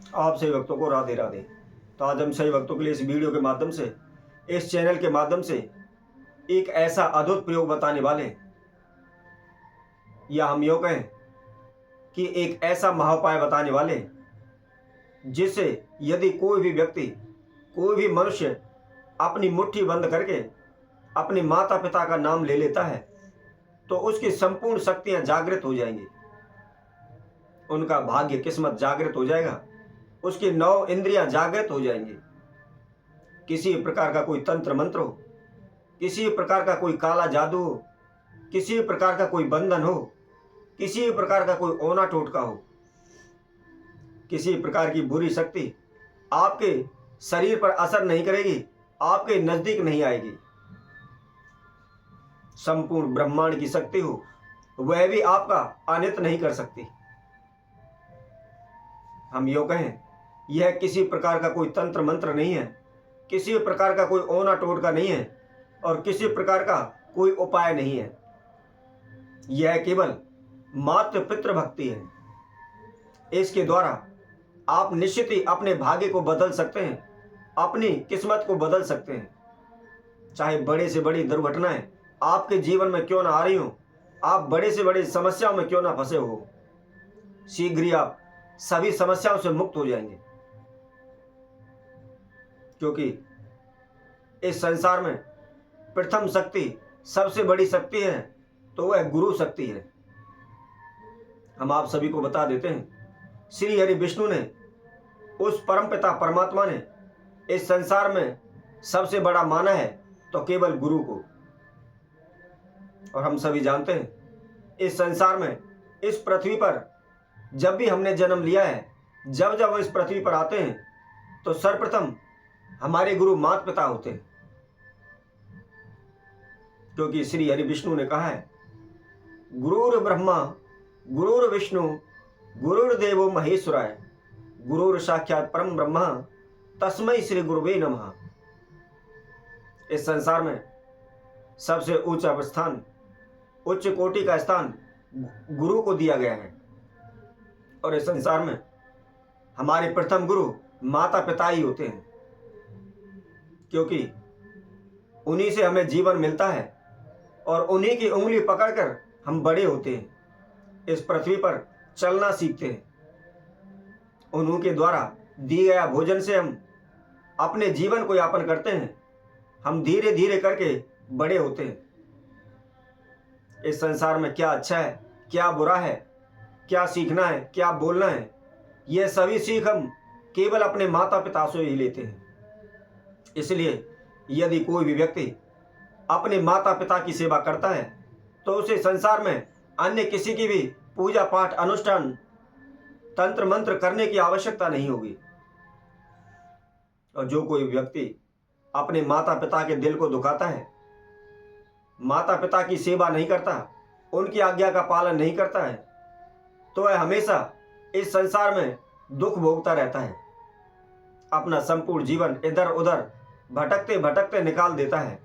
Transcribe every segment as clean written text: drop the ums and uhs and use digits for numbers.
आप सभी भक्तों को राधे राधे। तो आज हम सभी भक्तों के लिए इस वीडियो के माध्यम से, इस चैनल के माध्यम से एक ऐसा अद्भुत प्रयोग बताने वाले हैं, या हम यूँ कहें कि एक ऐसा महाउपाय बताने वाले हैं जिससे यदि कोई भी व्यक्ति, कोई भी मनुष्य अपनी मुट्ठी बंद करके अपने माता पिता का नाम ले लेता है तो उसकी संपूर्ण शक्तियां जागृत हो जाएंगी, उनका भाग्य किस्मत जागृत हो जाएगा, उसकी 9 इंद्रियां जागृत हो जाएंगी। किसी प्रकार का कोई तंत्र मंत्र हो, किसी प्रकार का कोई काला जादू हो, किसी प्रकार का कोई बंधन हो, किसी प्रकार का कोई ओना टोटका हो, किसी प्रकार की बुरी शक्ति आपके शरीर पर असर नहीं करेगी, आपके नजदीक नहीं आएगी। संपूर्ण ब्रह्मांड की शक्ति हो वह भी आपका अनित नहीं कर सकती। हम यूँ कहें, यह किसी प्रकार का कोई तंत्र मंत्र नहीं है, किसी प्रकार का कोई ओना टोटका नहीं है और किसी प्रकार का कोई उपाय नहीं है। यह केवल मात्र पितृ भक्ति है। इसके द्वारा आप निश्चित ही अपने भाग्य को बदल सकते हैं, अपनी किस्मत को बदल सकते हैं। चाहे बड़े से बड़ी दुर्घटनाएं आपके जीवन में क्यों ना आ रही हो, आप बड़े से बड़े समस्याओं में क्यों ना फंसे हो, शीघ्र ही आप सभी समस्याओं से मुक्त हो जाएंगे। क्योंकि इस संसार में प्रथम शक्ति, सबसे बड़ी शक्ति है तो वह गुरु शक्ति है। हम आप सभी को बता देते हैं, श्री हरि विष्णु ने, उस परमपिता परमात्मा ने इस संसार में सबसे बड़ा माना है तो केवल गुरु को। और हम सभी जानते हैं, इस संसार में, इस पृथ्वी पर जब भी हमने जन्म लिया है, जब जब वो इस पृथ्वी पर आते हैं तो सर्वप्रथम हमारे गुरु माता पिता होते हैं। क्योंकि श्री हरि विष्णु ने कहा है, गुरुर ब्रह्मा गुरुर विष्णु गुरुर्देवो महेश्वराय गुरुर साक्षात परम ब्रह्म तस्मै श्री गुरुवे नमः। इस संसार में सबसे ऊंचा स्थान, उच्च कोटि का स्थान गुरु को दिया गया है। और इस संसार में हमारे प्रथम गुरु माता पिता ही होते हैं, क्योंकि उन्हीं से हमें जीवन मिलता है और उन्हीं की उंगली पकड़कर हम बड़े होते हैं, इस पृथ्वी पर चलना सीखते हैं। उन्हीं के द्वारा दिए गया भोजन से हम अपने जीवन को यापन करते हैं, हम धीरे धीरे करके बड़े होते हैं। इस संसार में क्या अच्छा है, क्या बुरा है, क्या सीखना है, क्या बोलना है, यह सभी सीख हम केवल अपने माता पिता से ही लेते हैं। इसलिए यदि कोई भी व्यक्ति अपने माता पिता की सेवा करता है तो उसे संसार में अन्य किसी की भी पूजा पाठ, अनुष्ठान, तंत्र मंत्र करने की आवश्यकता नहीं होगी। और जो कोई व्यक्ति अपने माता पिता के दिल को दुखाता है, माता पिता की सेवा नहीं करता, उनकी आज्ञा का पालन नहीं करता है, तो वह हमेशा इस संसार में दुख भोगता रहता है, अपना संपूर्ण जीवन इधर उधर भटकते भटकते निकाल देता है।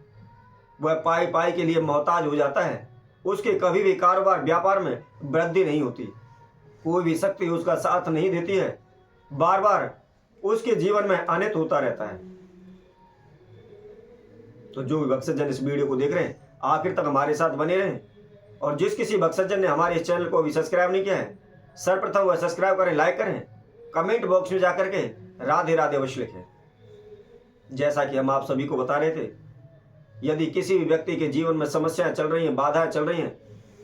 वह पाई पाई के लिए मोहताज हो जाता है, उसके कभी भी कारोबार व्यापार में वृद्धि नहीं होती, कोई भी शक्ति उसका साथ नहीं देती है, बार बार उसके जीवन में अनित होता रहता है। तो जो भी भक्तजन इस वीडियो को देख रहे हैं, आखिर तक हमारे साथ बने रहें। और जिस किसी भक्तजन ने हमारे इस चैनल को अभी सब्सक्राइब नहीं किया है, सर्वप्रथम वह सब्सक्राइब करें, लाइक करें, कमेंट बॉक्स में जाकर के राधे राधे अवश्य लिखें। जैसा कि हम आप सभी को बता रहे थे, यदि किसी भी व्यक्ति के जीवन में समस्याएं चल रही हैं, बाधाएं चल रही हैं,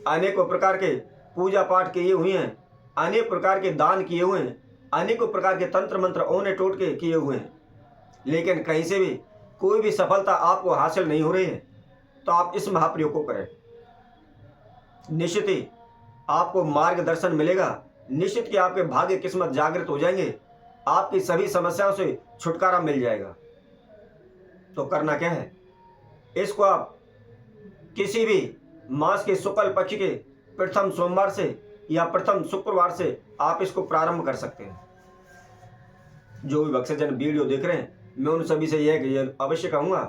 अनेकों प्रकार के पूजा पाठ किए हुए हैं, अनेक प्रकार के दान किए हुए हैं, अनेकों प्रकार के तंत्र मंत्र ओने टोटके किए हुए हैं, लेकिन कहीं से भी कोई भी सफलता आपको हासिल नहीं हो रही है, तो आप इस महाप्रयोग को करें। निश्चित ही आपको मार्गदर्शन मिलेगा, निश्चित कि आपके भाग्य किस्मत जागृत हो जाएंगे, आपकी सभी समस्याओं से छुटकारा मिल जाएगा। तो करना क्या है, इसको आप किसी भी मास के शुक्ल पक्ष के प्रथम सोमवार से या प्रथम शुक्रवार से आप इसको प्रारंभ कर सकते हैं। जो भी भक्तजन वीडियो देख रहे हैं, मैं उन सभी से यह अवश्य कहूँगा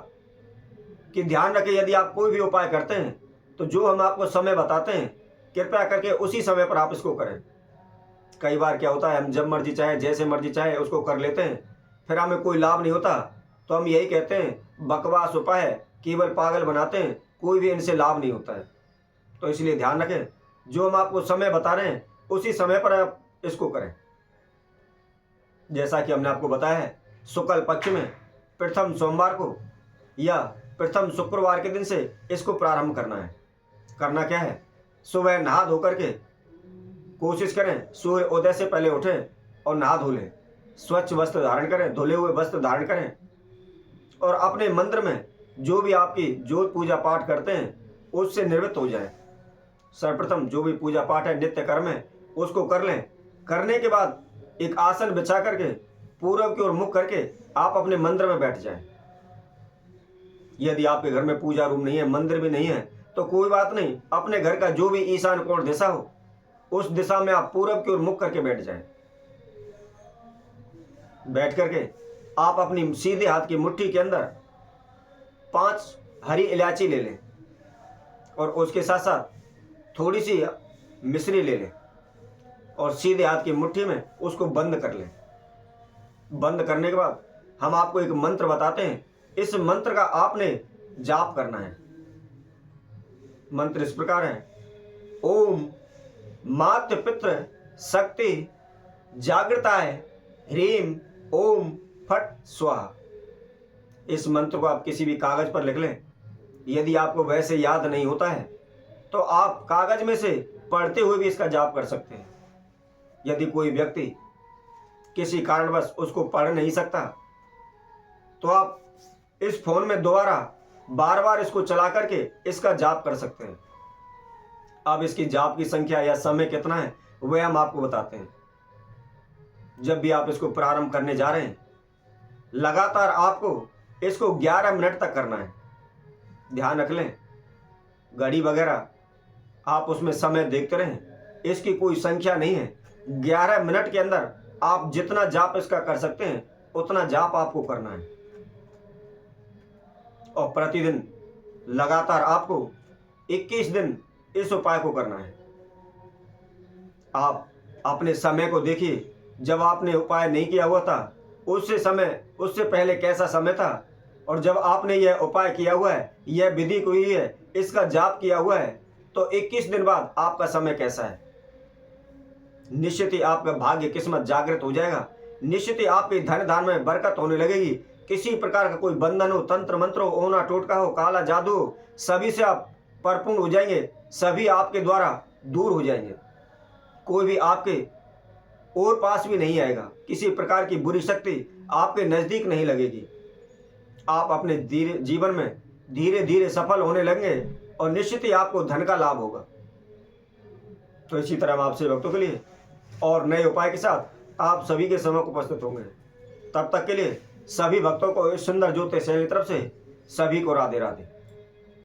कि ध्यान रखें, यदि आप कोई भी उपाय करते हैं तो जो हम आपको समय बताते हैं, कृपया करके उसी समय पर आप इसको करें। कई बार क्या होता है, हम जब मर्जी चाहे जैसे मर्जी चाहे उसको कर लेते हैं, फिर हमें कोई लाभ नहीं होता, तो हम यही कहते हैं बकवास उपाय है, केवल पागल बनाते हैं, कोई भी इनसे लाभ नहीं होता है। तो इसलिए ध्यान रखें, जो हम आपको समय बता रहे हैं उसी समय पर आप इसको करें। जैसा कि हमने आपको बताया है, शुक्ल पक्ष में प्रथम सोमवार को या प्रथम शुक्रवार के दिन से इसको प्रारंभ करना है। करना क्या है, सुबह नहा धो करके कोशिश करें सूर्य उदय से पहले उठें और नहा धो लें, स्वच्छ वस्त्र धारण करें, धुले हुए वस्त्र धारण करें और अपने मंत्र में जो भी आपकी जो पूजा पाठ करते हैं उससे निवृत्त हो जाएं। सर्वप्रथम जो भी पूजा पाठ है, नित्य कर्म है, उसको कर लें। करने के बाद एक आसन बिछा करके पूरब की ओर मुख करके आप अपने मंदिर में बैठ जाएं। यदि आपके घर में पूजा रूम नहीं है, मंदिर भी नहीं है, तो कोई बात नहीं, अपने घर का जो भी ईशान कोण दिशा हो उस दिशा में आप पूरब की ओर मुख करके बैठ जाएं। बैठ करके आप अपनी सीधे हाथ की मुट्ठी के अंदर 5 हरी इलायची ले लें और उसके साथ साथ थोड़ी सी मिश्री ले लें और सीधे हाथ की मुट्ठी में उसको बंद कर लें। बंद करने के बाद हम आपको एक मंत्र बताते हैं, इस मंत्र का आपने जाप करना है। मंत्र इस प्रकार है, ओम मातृ पितृ शक्ति जागृताय ह्रीम ओम फट स्वाहा। इस मंत्र को आप किसी भी कागज पर लिख लें। यदि आपको वैसे याद नहीं होता है तो आप कागज में से पढ़ते हुए भी इसका जाप कर सकते हैं। यदि कोई व्यक्ति किसी कारणवश उसको पढ़ नहीं सकता तो आप इस फोन में दोबारा बार बार इसको चला करके इसका जाप कर सकते हैं। अब इसकी जाप की संख्या या समय कितना है वह हम आपको बताते हैं। जब भी आप इसको प्रारंभ करने जा रहे हैं, लगातार आपको इसको 11 मिनट तक करना है। ध्यान रख लें, घड़ी वगैरह आप उसमें समय देखते रहें, इसकी कोई संख्या नहीं है। 11 मिनट के अंदर आप जितना जाप इसका कर सकते हैं उतना जाप आपको करना है और प्रतिदिन लगातार आपको 21 दिन इस उपाय को करना है। आप अपने समय को देखिए, जब आपने उपाय नहीं किया हुआ था उससे पहले कैसा समय था, और जब आपने यह उपाय किया हुआ है, यह विधि हुई है, इसका जाप किया हुआ है, तो 21 दिन बाद आपका समय कैसा है। निश्चित ही आपका भाग्य किस्मत जागृत हो जाएगा। निश्चित ही आपके धन धान में बरकत होने लगेगी। किसी प्रकार का कोई बंधन हो, तंत्र मंत्र हो, ओना टोटका हो, काला जादू हो, सभी से आप परिपूर्ण हो जाएंगे। सभी आपके द्वारा दूर हो जाएंगे। कोई भी आपके और पास भी नहीं आएगा। किसी प्रकार की बुरी शक्ति आपके नजदीक नहीं लगेगी। आप अपने जीवन में धीरे धीरे सफल होने लगेंगे और निश्चित ही आपको धन का लाभ होगा। तो इसी तरह हम आपसे भक्तों के लिए और नए उपाय के साथ आप सभी के समय को उपस्थित होंगे। तब तक के लिए सभी भक्तों को इस सुंदर ज्योतिष चैनल की तरफ से सभी को राधे राधे।